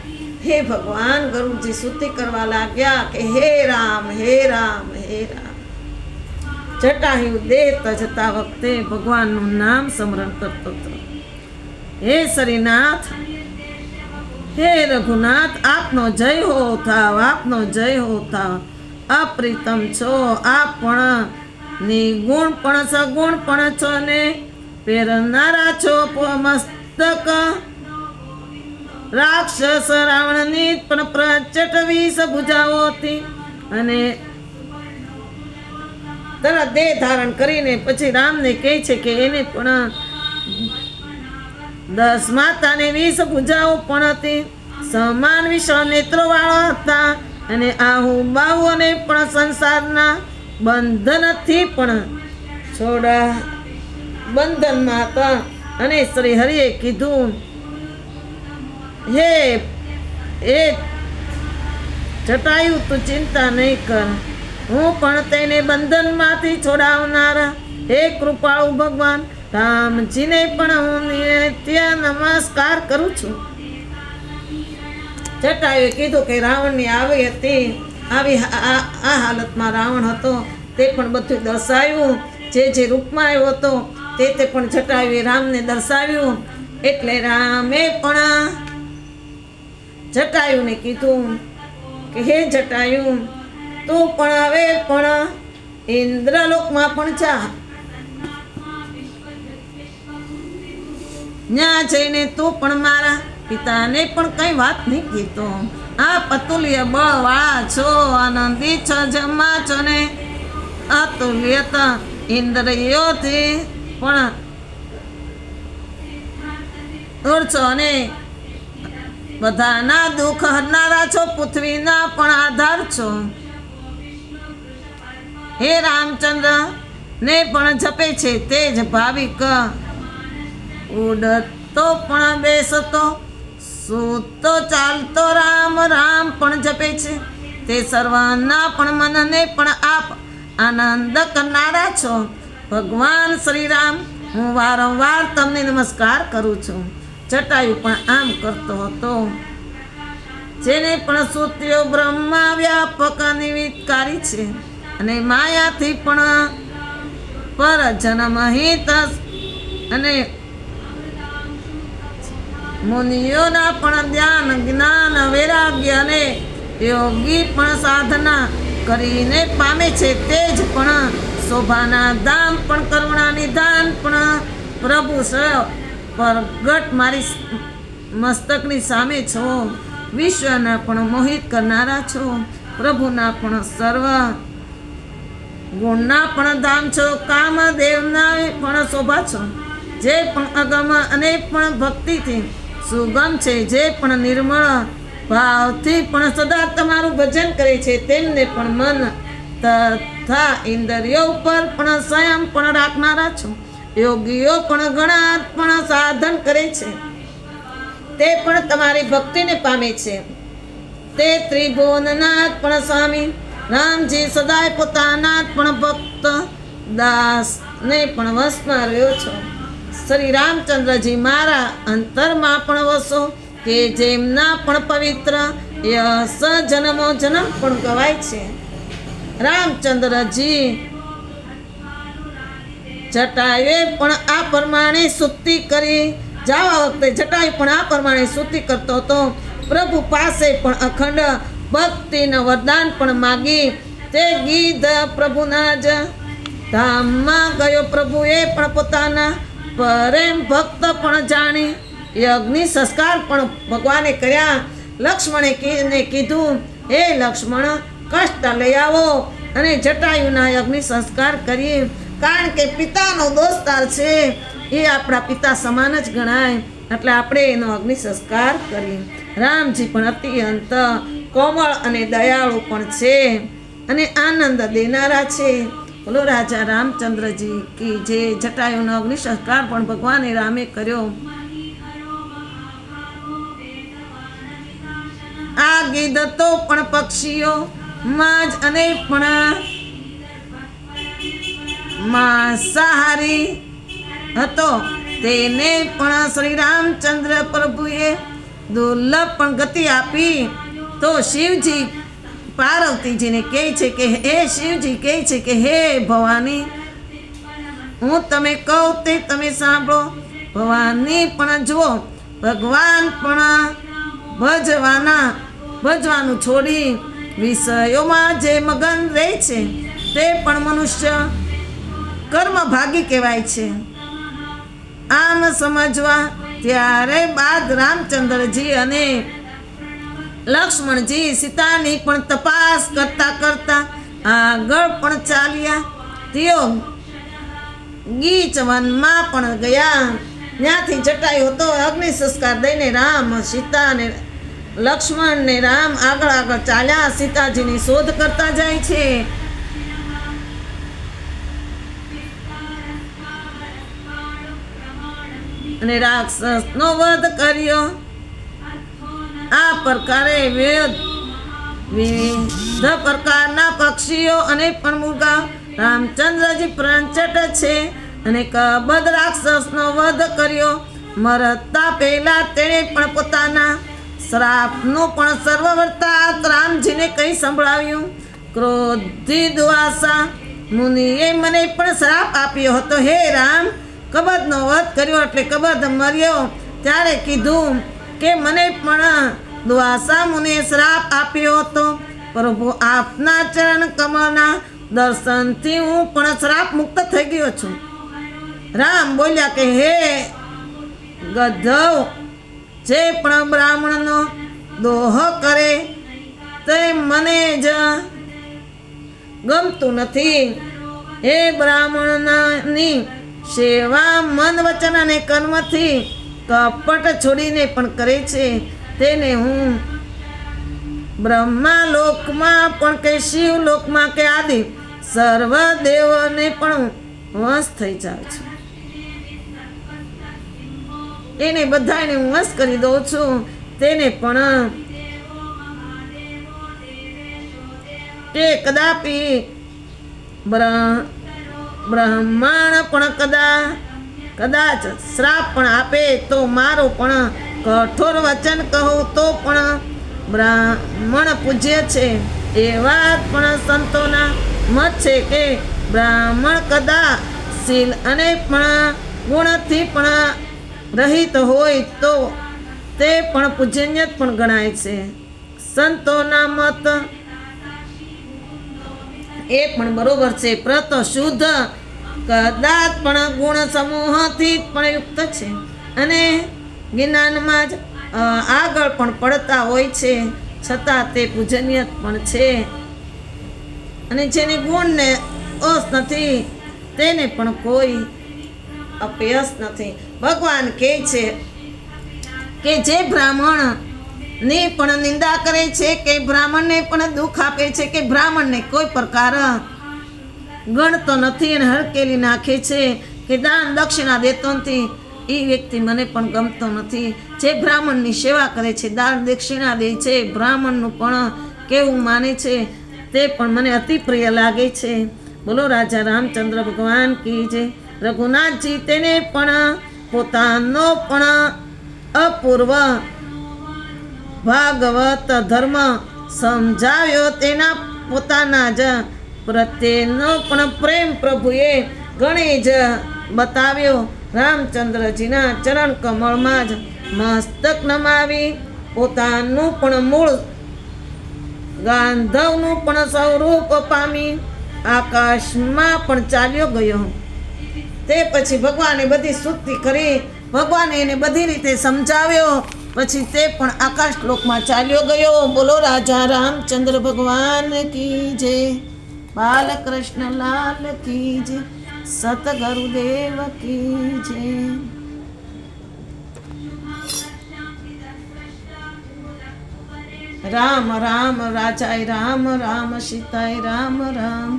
Speaker 1: હે ભગવાન, ગરુડજી સ્તુતિ કરવા લાગ્યા કે હે રામ, હે રામ, હે રામ. જટાયુ દેહ તજતા વખતે ભગવાનનું નામ સ્મરણ કરતો હતો. હે શ્રીનાથ, હે રઘુનાથ, આપનો જય હો થાવ, આપનો જય હો થાવ. અપ્રિતમ છો આપ પણ, નિગુણ પણ સગુણ પણ છો ને પહેરનારા છો મસ્તક. રાક્ષસ રાવણની પણ પ્રચંડ 20 ભુજાઓ હતી. અને તરત દેહ ધારણ કરીને પછી રામને કહે છે કે એને પણ 10 માતાને 20 ભુજાઓ પણ હતી. સમાન વિશાળ નેત્રો વાળા હતા અને બાહુઓને પણ સંસારના બંધનથી પણ બંધનમાં હતા. અને શ્રી હરિએ કીધું, હે જટાયુ, તું ચિંતા નહીં કર, હું પણ તેને બંધનમાંથી છોડાવનારા હે કૃપાળુ ભગવાન રામજીને પણ હું નિત્ય નમસ્કાર કરું છું. જટાયુએ કીધું કે રાવણની આવી હાલતમાં રાવણ હતો તે પણ બધું દર્શાવ્યું. જે રૂપમાં આવ્યો હતો તે પણ જટાયુએ રામને દર્શાવ્યું. એટલે રામે પણ જટાયુને કીધું કે હે જટાયુ, તું પણ હવે પણ ઇન્દ્રલોકમાં પણ જા. ત્યાં જઈને તું પણ મારા પિતાને પણ કઈ વાત નહીં કીધો. આપ અતુલ્ય બળવાળા છો, આનંદી છો, જમા છો ને અતુલ્ય ઇન્દ્રિયોથી પણ દૂર છો અને બધાના દુઃખ હરનારા છો, પૃથ્વીના પણ આધાર છો. હે રામચંદ્ર ને પણ જપે છે તે જ ભાવિક, ઉડતો પણ બેસતો સૂતો ચાલતો રામ રામ પણ જપે છે તે સર્વના પણ મનને પણ આપ આનંદ કરનારા છો. ભગવાન શ્રી રામ, હું વારંવાર તમને નમસ્કાર કરું છું. જટાયુ પણ આમ કરતો હતો. જેને પણ સુત્યો બ્રહ્મા વ્યાપક નિમિત્તકારી છે અને માયાથી પણ પર જન્મ હિત અને મુનિયોના પણ ધ્યાન જ્ઞાન વૈરાગ્ય અને યોગી પણ સાધના કરીને પામે છે. તે જ પણ શોભાના ધામ પણ કરુણા નિધાન પણ પ્રભુ પ્રગટ મારી મસ્તકની સામે છો. વિશ્વના પણ મોહિત કરનારા છો. પ્રભુના પણ સર્વ ગુણના પણ ધામ છો. કામદેવના પણ શોભા છો. જે પણ અગમ અને પણ ભક્તિથી સુગમ છે, જે પણ નિર્મળ ભાવથી પણ સદા તમારું ભજન કરે છે, તેમને પણ મન તથા ઇન્દ્રિયો ઉપર પણ સંયમ પણ રાખનારા છો. યોગીઓ પણ ઘણા પણ સાધન કરે છે, તે પણ તમારી ભક્તિને પામે છે. તે ત્રિભુવનનાથ પણ સ્વામી રામજી સદાય પોતાના પણ ભક્ત દાસને પણ વશમાં રહ્યો છો. શ્રી રામચંદ્રજી મારા અંતરમાં પણ વસો કે જેમના પણ પવિત્ર યશ જન્મો જન્મ પણ ગવાય છે. રામચંદ્રજી જટાયુએ પણ આ પ્રમાણે સ્તુતિ કરી. જવા વખતે જટાયુ પણ આ પ્રમાણે સ્તુતિ કરતો હતો. પ્રભુ પાસે પણ અખંડ ભક્તિનું વરદાન પણ માગી. તે ગીધ પ્રભુના જ ધામમાં ગયો. પ્રભુએ પણ પોતાના પ્રેમ ભક્ત પણ જાણી યજ્ઞ સંસ્કાર પણ ભગવાને કર્યા. લક્ષ્મણે કીધું, હે લક્ષ્મણ, કષ્ટ લઈ આવો અને જટાયુના યજ્ઞ સંસ્કાર કરીએ. કારણ કે પિતાનો દોસ્તાર છે, એ આપણા પિતા સમાન જ ગણાય, એટલે આપણે એનો અગ્નિ સંસ્કાર કરીએ. રામજી પણ અત્યંત કોમળ અને દયાળુ પણ છે અને આનંદ દેનારા છે. બોલો રાજા રામચંદ્રજી કી જે. જટાયુનો અગ્નિ સંસ્કાર પણ ભગવાને રામે કર્યો. આ ગીધ તો પણ પક્ષીઓ માં જ અને પણ માંસાહારી હતો. તેને પણ શ્રી રામચંદ્ર પ્રભુએ દુર્લભ પણ ગતિ આપી. તો શિવજી પાર્વતીજીને કહે છે કે હે શિવજી કહે છે કે હે ભવાની, હું તમે કહું તે તમે સાંભળો. ભવાની પણ જુઓ, ભગવાન પણ ભજવાનું છોડી વિષયોમાં જે મગન રહે છે તે પણ મનુષ્ય કર્મ ભાગી કહેવાય છે. આમ સમજવા ત્યારે બાદ રામચંદ્રજી અને લક્ષ્મણજી સીતાની પણ તપાસ કરતા કરતા આગળ પણ ચાલ્યા. તેઓ ગીચ વનમાં પણ ગયા. ત્યાંથી જટાયુ હતો અગ્નિ સંસ્કાર દઈને રામ, સીતા અને લક્ષ્મણ ને રામ આગળ આગળ ચાલ્યા. સીતાજીની શોધ કરતા જાય છે. અને રાક્ષસનો વધ કર્યો. આ પ્રકારે વિવિધ પ્રકારના પક્ષીઓ અને પણ મૃગા રામચંદ્રજી પ્રંચટ છે અને કબદ રાક્ષસનો વધ કર્યો. મરતા પહેલા તેણે પણ પોતાના શ્રાપનું પણ સર્વવર્તા રામજીને કંઈ સંભળાવ્યું. ક્રોધી દુવાસા મુનિએ મને પણ શ્રાપ આપ્યો હતો. હે રામ, કબદનો વધ કર્યો એટલે કબદ મર્યો. ત્યારે કીધું કે મને પણ દુવાસા મુનિએ શ્રાપ આપ્યો હતો. પ્રભુ આપના ચરણ કમળના દર્શનથી હું પણ શ્રાપ મુક્ત થઈ ગયો છું. રામ બોલ્યા કે હે ગધવ, જે પણ બ્રાહ્મણનો દોહ કરે તે મને જ ગમતું નથી. એ બ્રાહ્મણની સેવા મન વચન અને કર્મથી કપટ છોડીને પણ કરે છે, તેને હું બ્રહ્મા લોકમાં પણ કે શિવ લોકમાં કે આદિ સર્વ દેવોને પણ વશ થઈ જાઉં છું. એને બધાને હું વશ કરી દઉં છું. તેને પણ તે કદાપી બ્રહ્માંડ પણ કદાચ શ્રાપ પણ આપે તો મારો પણ કઠોર વચન કહું તો પણ બ્રાહ્મણ પૂજ્ય છે. એવા પણ સંતોના મત છે કે બ્રાહ્મણ કદાશીલ અને પણ ગુણથી પણ રહિત હોય તો તે પણ પૂજનીય પણ ગણાય છે. સંતોના મત એ પણ બરોબર છે. પ્રત શુદ્ધ કદાચ પણ ગુણ સમૂહથી પણ યુક્ત છે અને જ્ઞાનમાં જ આગળ પણ પડતા હોય છે, છતાં તે પૂજનીય પણ છે. અને જેને ગુણને અસ નથી તેને પણ કોઈ અપયસ નથી. ભગવાન કહે છે કે જે બ્રાહ્મણની પણ નિંદા કરે છે, કે બ્રાહ્મણને પણ દુઃખ આપે છે, કે બ્રાહ્મણને કોઈ પ્રકાર ગણતો નથી અને હરકેલી નાખે છે, કે દાન દક્ષિણા દેતો નથી, એ વ્યક્તિ મને પણ ગમતો નથી. જે બ્રાહ્મણની સેવા કરે છે, દાન દક્ષિણા દે છે, બ્રાહ્મણનું પણ કેવું માને છે, તે પણ મને અતિ પ્રિય લાગે છે. બોલો રાજા રામચંદ્ર ભગવાન કી જય. રઘુનાથજી તેને પણ પોતાનો પણ અપૂર્વ ભાગવત ધર્મ સમજાવ્યો. તેના પોતાના જ પ્રત્યેનો પણ પ્રેમ પ્રભુએ ઘણી જ બતાવ્યો. રામચંદ્રજીના ચરણ કમળમાં જ મસ્તક નમાવી પોતાનું પણ મૂળ ગાંધવનું પણ સ્વરૂપ પામી આકાશમાં પણ ચાલ્યો ગયો. તે પછી ભગવાને બધી સ્તુતિ કરી, ભગવાને એને બધી રીતે સમજાવ્યો. પછી તે પણ આકાશ લોકમાં ચાલ્યો ગયો. બોલો રાજા રામચંદ્ર ભગવાન કી જય, બાલકૃષ્ણ લાલ કી જય, સતગુરુદેવ કી જય. રામ રામ રાજાય રામ, રામ સીતાય રામ રામ.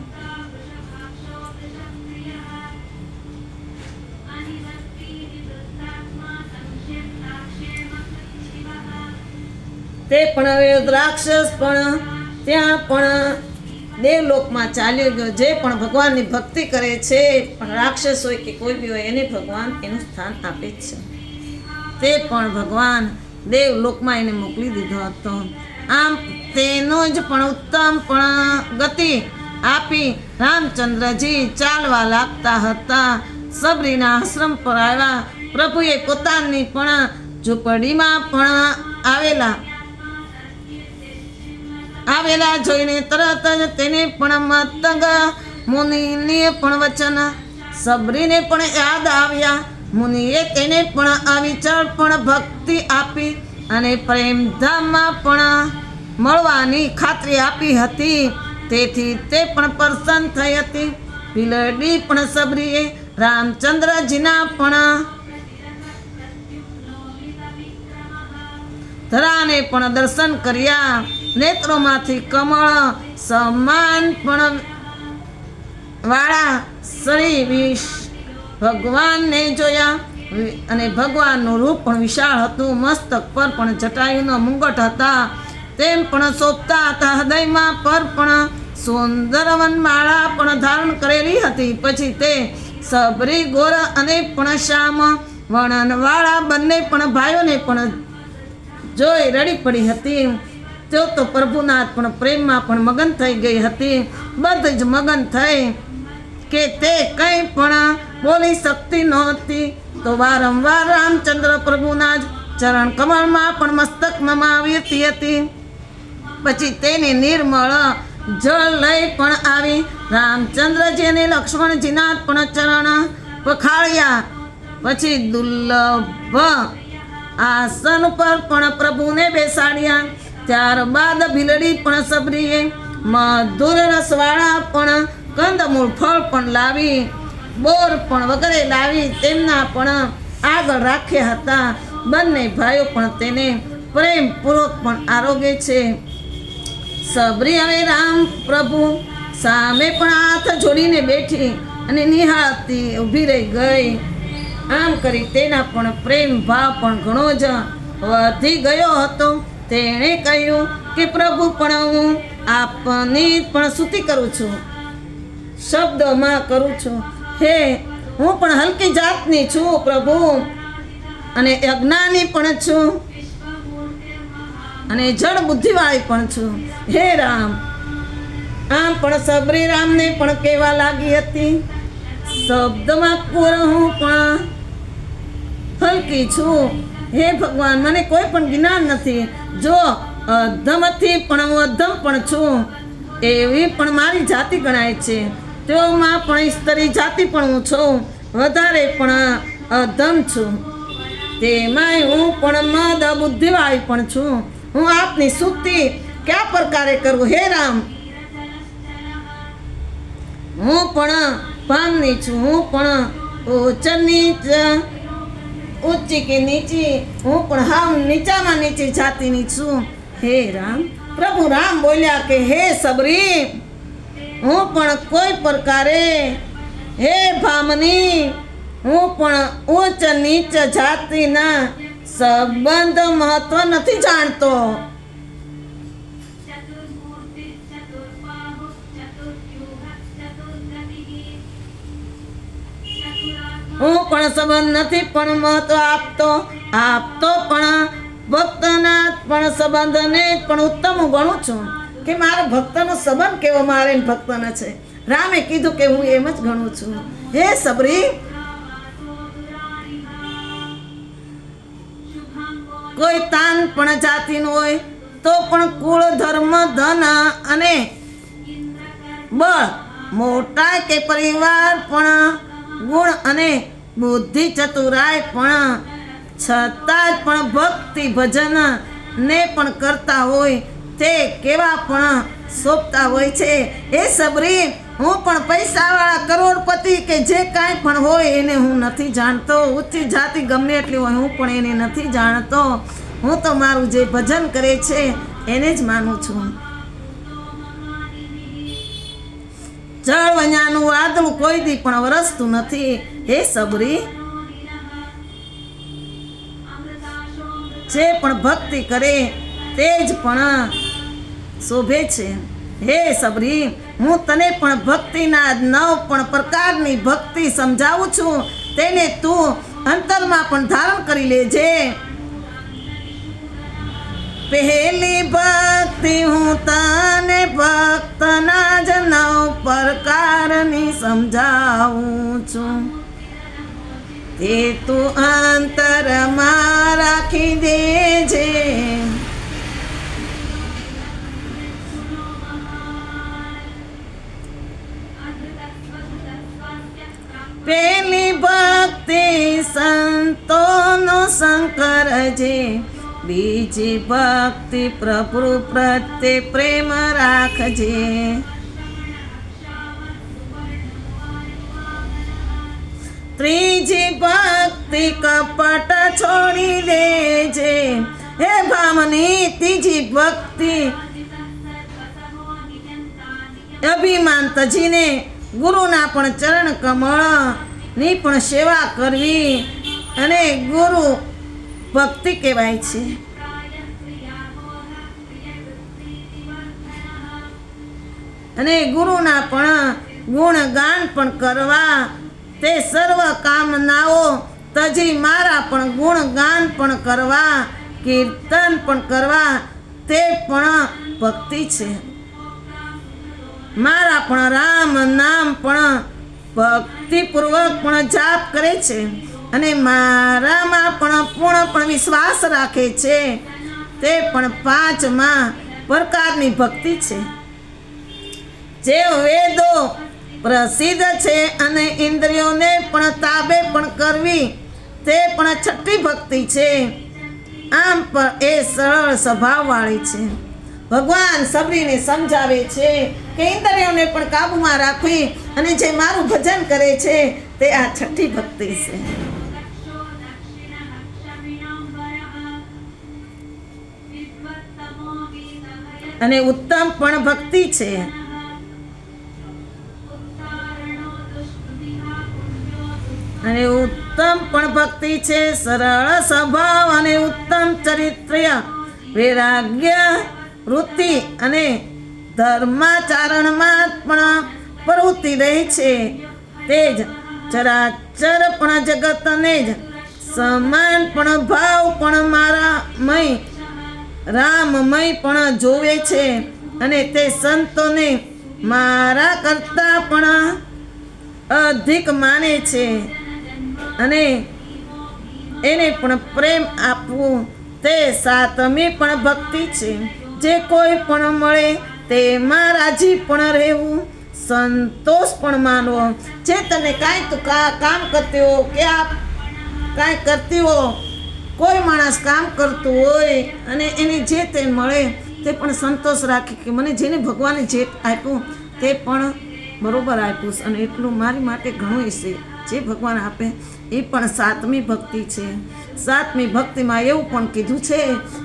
Speaker 1: તે પણ હવે રાક્ષસ પણ ત્યાં પણ દેવલોકમાં ચાલ્યો ગયો. જે પણ ભગવાનની ભક્તિ કરે છે, પણ રાક્ષસ હોય કે કોઈ બી હોય, એને ભગવાન એનું સ્થાન આપે છે. તે પણ ભગવાન દેવલોકમાં એને મોકલી દીધો હતો. આમ તેનો જ પણ ઉત્તમ પણ ગતિ આપી રામચંદ્રજી ચાલવા લાગતા હતા. સબરીના આશ્રમ પર આવ્યા. પ્રભુએ પોતાની પણ ઝૂંપડીમાં પણ આવેલા જોઈને તરત જ તેને પણ મતંગ મુનિને પણ વચન સબરીને પણ યાદ આવ્યા. મુનિએ તેને પણ અવિચળ પણ ભક્તિ આપી અને પ્રેમધામમાં પણ મળવાની ખાતરી આપી હતી. તેથી તે પણ પ્રસન્ન થઈ હતી. પીલડી પણ સબરીએ રામચંદ્રજીના પણ ધરાને પણ દર્શન કર્યા. નેત્રોમાંથી કમળ સમાન પણ વાળા શ્રી ભગવાનને જોયા અને ભગવાનનું રૂપ પણ વિશાળ હતું. મસ્તક પર પણ જટાયુનો મુંગટ હતા, તેમ પણ શોભતા હતા. હૃદયમાં પર પણ સુંદરવન માળા પણ ધારણ કરેલી હતી. પછી તે સબરી ગોર અને પણ શ્યામ વર્ણનવાળા બંને પણ ભાઈઓને પણ જોઈ રડી પડી હતી. તેઓ તો પ્રભુના પણ પ્રેમમાં પણ મગન થઈ ગઈ હતી. બધી જ મગન થઈ કે તે કંઈ પણ બોલી શકતી નહોતી. તો વારંવાર રામચંદ્ર પ્રભુના જ ચરણ કમળમાં પણ મસ્તક નમાવી હતી. પછી તેને નિર્મળ જળ લઈ પણ આવી રામચંદ્રજી અને લક્ષ્મણજીના પણ ચરણ પખાળ્યા. પછી દુર્લભ આસન પર પણ પ્રભુને બેસાડ્યા. ત્યારબાદ ભીલડી પણ સબરીએ મધુર રસવાળા પણ કંદમૂળ ફળ પણ લાવી, બોર પણ વગેરે લાવી તેમના પણ આગળ રાખ્યા હતા. બંને ભાઈઓ પણ તેને પ્રેમપૂર્વક પણ આરોગે છે. સબરી હવે રામ પ્રભુ સામે પણ હાથ જોડીને બેઠી અને નિહાળતી ઊભી રહી ગઈ. આમ કરી તેના પણ પ્રેમ ભાવ પણ ઘણો જ વધી ગયો હતો. તેણે કહ્યું કે પ્રભુ પણ હું આપની પણ સ્તુતિ કરું છું, શબ્દોમાં કરું છું. હે, હું પણ હલકી જાતની છું પ્રભુ, અને અજ્ઞાની પણ છું અને જડ બુદ્ધિવાળી પણ છું. હે રામ. આમ પણ સબરી રામને પણ કહેવા લાગી હતી, શબ્દમાં પૂર હું પણ હલકી છું. હે ભગવાન, મને કોઈ પણ જ્ઞાન નથી. જો અધમથી પણ હું અધમ પણ છું, એવી પણ મારી જાતિ ગણાય છે. તેઓમાં પણ સ્ત્રી જાતિ પણ હું છું, વધારે પણ અધમ છું. તેમાંય હું પણ મદ બુદ્ધિવાળી પણ છું. હું આપની સ્તુતિ કયા પ્રકારે કરું? હે રામ, હું પણ પામની છું. હું પણ ઉચ્ચ નીચ, ઊંચી કે નીચી, હું પણ હાવ નીચામાં નીચી જાતિની છું. હે રામ. પ્રભુ રામ બોલ્યા કે હે સબરી, હું પણ કોઈ પ્રકારે, હે ભામની, હું પણ ઉચ્ચ નીચ જાતિના સંબંધ મહત્વ નથી જાણતો. હું પણ સંબંધ નથી પણ મહત્વ આપતો પણ ભક્તના પણ સંબંધને પણ ઉત્તમ હું ગણું છું. કે મારા ભક્તનો સંબંધ કેવો મારે ભક્તનો છે. રામે કીધું કે હું એમ જ ગણું છું. હે સબરી, કોઈ તાન પણ જાતિનું હોય તો પણ કુળ, ધર્મ, ધન અને બળ, મોટા કે પરિવાર પણ, ગુણ અને બુદ્ધિ, ચતુરાય પણ, છતાં જ પણ ભક્તિ ભજન ને પણ કરતા હોય તે કેવા પણ સોંપતા હોય છે. એ સબરી, હું પણ પૈસાવાળા કરોડપતિ કે જે કાંઈ પણ હોય એને હું નથી જાણતો. ઊંચી જાતિ ગમે એટલી હોય હું પણ એને નથી જાણતો. હું તો મારું જે ભજન કરે છે એને જ માનું છું. જળ વન્યાનું વાદળું કોઈ દી પણ વરસતું નથી. હે સબરી, જે પણ ભક્તિ કરે તે જ પણ શોભે છે. હે સબરી, હું તને પણ ભક્તિના 9 પણ પ્રકારની ભક્તિ સમજાવું છું, તેને તું અંતરમાં પણ ધારણ કરી લેજે. પહેલી ભક્તિ હું તને ભક્તના જ 9 પ્રકારની સમજાવું છું, તે તું અંતરમાં રાખી દેજે. પેલી ભક્તિ સંતોનો શંકર જે, બીજી ભક્તિ પ્રભુ પ્રત્યે પ્રેમ રાખજે. ત્રીજી ભક્તિ કપટ છોડી દેજે. હે ભામની, ત્રીજી ભક્તિ અભિમાન તજીને ગુરુના પણ ચરણ કમળની પણ સેવા કરવી અને ગુરુ ભક્તિ કહેવાય છે. અને ગુરુના પણ ગુણગાન પણ કરવા, તે સર્વ કામનાઓ તજી મારા પણ ગુણગાન પણ કરવા, કીર્તન પણ કરવા, તે પણ ભક્તિ છે. મારા પણ રામ નામ પણ ભક્તિપૂર્વક પણ જાપ કરે છે અને મારામાં પણ પૂર્ણ પણ વિશ્વાસ રાખે છે, તે પણ 5મા પ્રકારની ભક્તિ છે. જે વેદો પ્રસિદ્ધ છે અને ઇન્દ્રિયોને પણ તાબે પણ કરવી, તે પણ 6ઠ્ઠી ભક્તિ છે. આમ પણ એ સરળ સ્વભાવવાળી છે. ભગવાન સબરીને સમજાવે છે કે ઇન્દ્રિયોને પણ કાબૂમાં રાખવી અને જે મારું ભજન કરે છે તે આ 6ઠ્ઠી ભક્તિ છે. અને ઉત્તમ પણ ભક્તિ છે. અને ઉત્તમ પણ ભક્તિ છે. સરળ સ્વભાવ અને ઉત્તમ ચરિત્ર, વૈરાગ્ય વૃત્તિ અને ધર્માચરણમાં પણ પ્રવૃત્તિ રહી છે. તે જ ચરાચર પણ જગતને જ સમાન પણ ભાવ પણ મારામય રામમય પણ જોવે છે અને તે સંતોને મારા કરતા પણ અધિક માને છે અને એને પણ પ્રેમ આપવું, તે 7મી પણ ભક્તિ છે. જે કોઈ પણ મળે તેમાં રાજી પણ રહેવું, સંતોષ પણ માનવો. જે તને કાંઈ તું કામ કરતી હો કે આ કાંઈ કરતી હો, કોઈ માણસ કામ કરતું હોય અને એને જે તે મળે તે પણ સંતોષ રાખે કે મને જેને ભગવાને જે આપ્યું તે પણ બરોબર આપ્યું છે અને એટલું મારી માટે ઘણું છે. જે ભગવાન આપે એ પણ 7મી ભક્તિ છે. 7મી ભક્તિમાં એવું પણ કીધું છે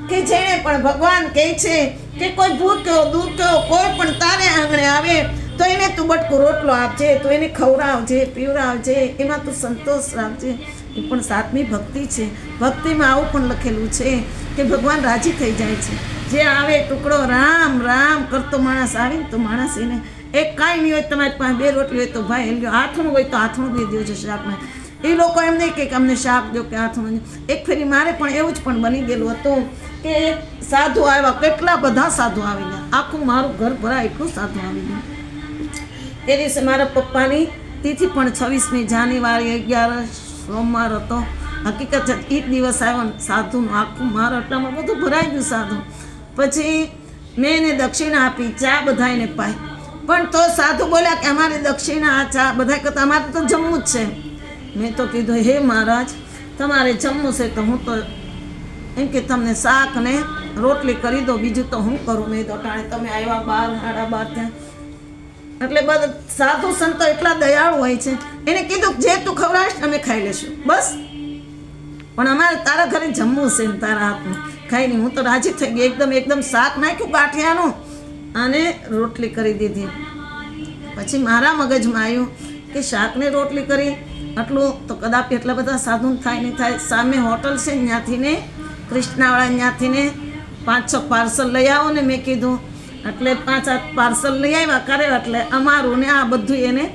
Speaker 1: કે જેણે પણ ભગવાન કહે છે કે કોઈ ભૂખ્યો દુખ્યો કોઈ પણ તારે આંગણે આવે તો એને તું બટકું રોટલો આપજે, તું એને ખવડાવજે, પીવડાવજે, એમાં તું સંતોષ રાખજે. એ પણ 7મી ભક્તિ છે. ભક્તિમાં આવું પણ લખેલું છે કે ભગવાન રાજી થઈ જાય છે. જે આવે ટુકડો રામ રામ કરતો માણસ આવે ને તો માણસ એને એક કાંઈ નહીં હોય તમારી પાસે 2 રોટલી હોય તો ભાઈ લ્યો, આથણું હોય તો આથણું દઈ દેજો શાકમાં. એ લોકો એમ નહીં કે અમને શાક દો કે આથણું. એક ફેરી મારે પણ એવું જ પણ બની ગયેલું હતું કે એક સાધુ આવ્યા, કેટલા બધા સાધુ આવી ગયા, આખું મારું ઘર ભરાય એટલું સાધુ આવી ગયું. એ દિવસે મારા પપ્પાની તિથિ પણ 26મી જાન્યુઆરી 11 સોમવાર હતો. હકીકત એ જ દિવસ આવ્યો ને સાધુનું આખું મારા આટલામાં બધું ભરાઈ ગયું સાધુ. પછી મેં એને દક્ષિણા આપી, ચા બધાને પાઈ, પણ તો સાધુ બોલ્યા કે અમારી દક્ષિણા આ ચા બધા કરતાં અમારે તો જમવું જ છે. મેં તો કીધું હે મહારાજ તમારે જમવું છે તો હું તો એમ કે તમને શાક ને રોટલી કરી દો, બીજું તો હું કરું. મેં તો ટાણે તમે આવ્યા 12 ત્યાં એટલે બધા સાધુ સંતો એટલા દયાળુ હોય છે. એને કીધું જે તું ખવડાવીશ અમે ખાઈ લેશું બસ, પણ અમારે તારા ઘરે જમવું છે ને તારા હાથનું ખાઈ નહીં. હું તો રાજી થઈ ગઈ, એકદમ શાક નાખ્યું ગાંઠિયાનું અને રોટલી કરી દીધી. પછી મારા મગજમાં આવ્યું કે શાકને રોટલી કરી આટલું તો કદાચ એટલા બધા સાધુ થાય નહીં થાય. સામે હોટલ છે ત્યાંથી ને કૃષ્ણાવાળા ત્યાંથી ને 5-6 પાર્સલ લઈ આવો ને મેં કીધું. એટલે 5-7 પાર્સલ લઈ આવ્યા કરે એટલે અમારું ને આ બધું એને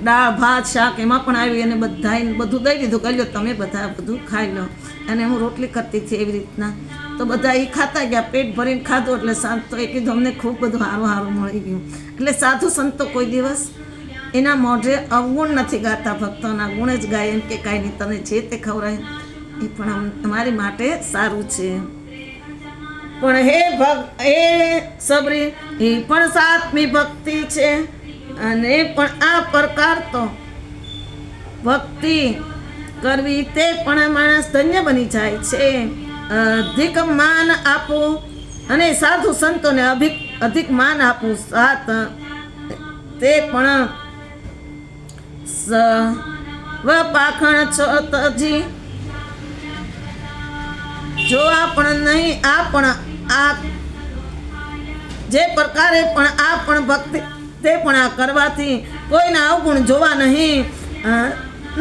Speaker 1: દાળ ભાત શાક એમાં પણ આવ્યું, એને બધાને બધું દઈ દીધું. કહી લો તમે બધા બધું ખાઈ લો. અને હું રોટલી કરતી હતી એવી રીતના, તો બધા એ ખાતા ગયા, પેટ ભરીને ખાધું. એટલે સાંજ તો એ કીધું અમને ખૂબ બધું સારું મળી ગયું. એટલે સાધુ સંતો કોઈ દિવસ એના મોઢે અવગુણ નથી ગાતા, ભક્તોના ગુણ જ ગાય. એમ કે કાંઈ નહીં તને જે તે ખવડાય એ પણ અમારી માટે સારું છે. પણ હે સબરી એ પણ સાતમી ભક્તિ છે, અને પણ આ પ્રકાર તો ભક્તિ કરવી તે પણ માણસ ધન્ય બની જાય છે. અધિક માન આપવું અને સાધુ સંતોને અધિક માન આપવું સાત તે પણ પાખણ છોતજી જો આપણ નહીં આ પણ આ જે પ્રકારે પણ આ પણ ભક્તિ તે પણ આ કરવાથી કોઈના અવગુણ જોવા નહીં,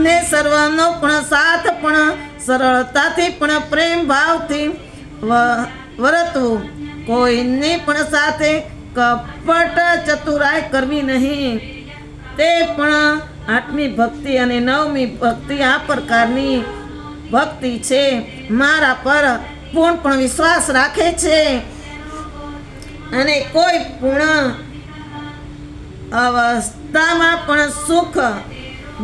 Speaker 1: ને સર્વનો પણ સાથ પણ સરળતાથી પણ પ્રેમ ભાવથી વર્તવું, કોઈની પણ સાથે કપટ ચતુરાઈ કરવી નહીં. તે પણ 8મી ભક્તિ અને 9મી ભક્તિ આ પ્રકારની ભક્તિ છે. મારા પર પૂર્ણ પણ વિશ્વાસ રાખે છે અને કોઈ પૂર્ણ અવસ્થામાં પણ સુખ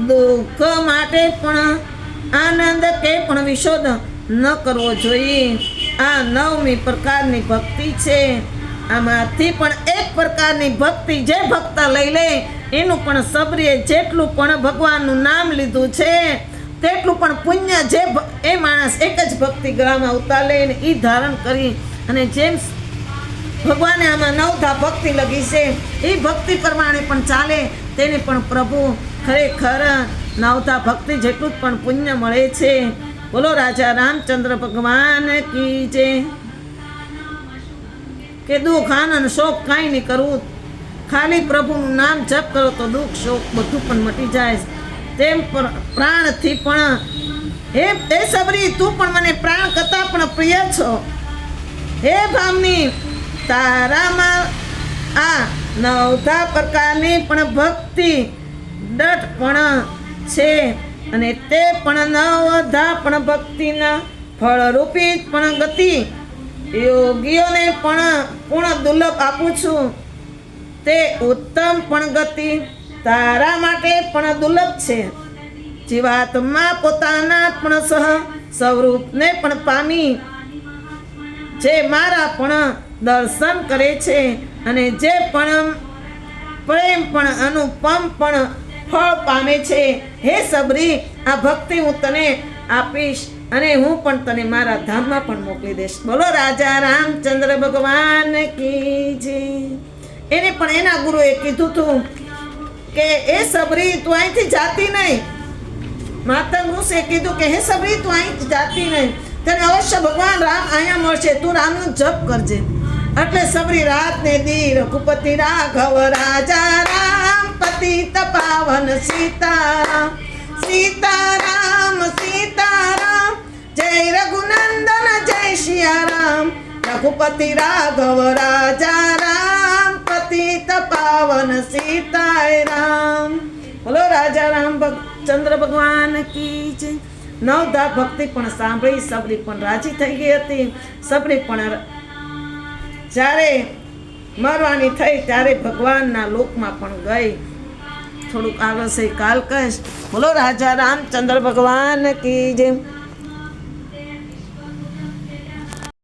Speaker 1: દુઃખ માટે પણ આનંદ કે પણ વિશોધ ન કરવો જોઈએ. આ 9મી પ્રકારની ભક્તિ છે. આમાંથી પણ એક પ્રકારની ભક્તિ જે ભક્ત લઈ લે એનું પણ સબરીએ જેટલું પણ ભગવાનનું નામ લીધું છે તેટલું પણ પુણ્ય જે એ માણસ એક જ ભક્તિ ગળામાં ઉતારે ને એ ધારણ કરી અને જેમ ભગવાને આમાં 9 ભક્તિ લગી છે એ ભક્તિ પ્રમાણે પણ ચાલે તેને પણ પ્રભુ ખરેખર 9 ભક્તિ જેટલું જ પણ પુણ્ય મળે છે. બોલો રાજા રામચંદ્ર ભગવાન કી જય. કે દુઃખ આનંદ શોક કાંઈ નહીં કરવું, ખાલી પ્રભુનું નામ જપ કરો તો દુઃખ શોક બધું પણ મટી જાય. તેમ પ્રાણથી પણ હે સબરી તું પણ મને પ્રાણ કરતાં પણ પ્રિય છો. હે ભામની તારામાં આ 9 પ્રકારની પણ ભક્તિ ડટ પણ છે અને તે પણ 9 પણ ભક્તિના ફળરૂપી પણ ગતિ યોગીઓને પણ પૂર્ણ દુર્લભ આપું છું. તે ઉત્તમ પણ ગતિ તારા માટે પણ દુર્લભ છે. જીવાત્મા પોતાના પણ સ્વરૂપને પણ પામી જે મારા પણ દર્શન કરે છે અને જે પણ પ્રેમ પણ અનુપમ પણ ફળ પામે છે. હે સબરી આ ભક્તિ હું તને આપીશ અને હું પણ તને મારા ધામમાં પણ મોકલી દઈશ. બોલો રાજા રામચંદ્ર ભગવાન કી જય. એને પણ એના ગુરુએ કીધું હતું કે હે સબરી તું અહીંથી જાતી નહીં. માતા ઋષિએ કીધું કે હે સબરી તું અહીંથી જાતી નહીં, તને અવશ્ય ભગવાન રામ અહીંયા મળશે, તું રામનું જપ કરજે. એટલે સબરી રાત ને દી રઘુપતિ રાઘવ રાજા રામ પતિત પાવન સીતારામ સીતારામ સીતારામ જય રઘુનંદન જય સિયારામ રઘુપતિ રાઘવ રાજા રામ પતિત પાવન સીતારામ. બોલો રાજા રામચંદ્ર ભગવાન કી જય. 9 ભક્તિ પણ સાંભળી સબરી પણ રાજી થઈ ગઈ હતી. સબરી પણ જ્યારે મરવાની થઈ ત્યારે ભગવાનના લોકમાં પણ ગઈ થોડુંક આગળ છે કાલ કહીશ. બોલો રાજા રામચંદ્ર ભગવાન કી જય.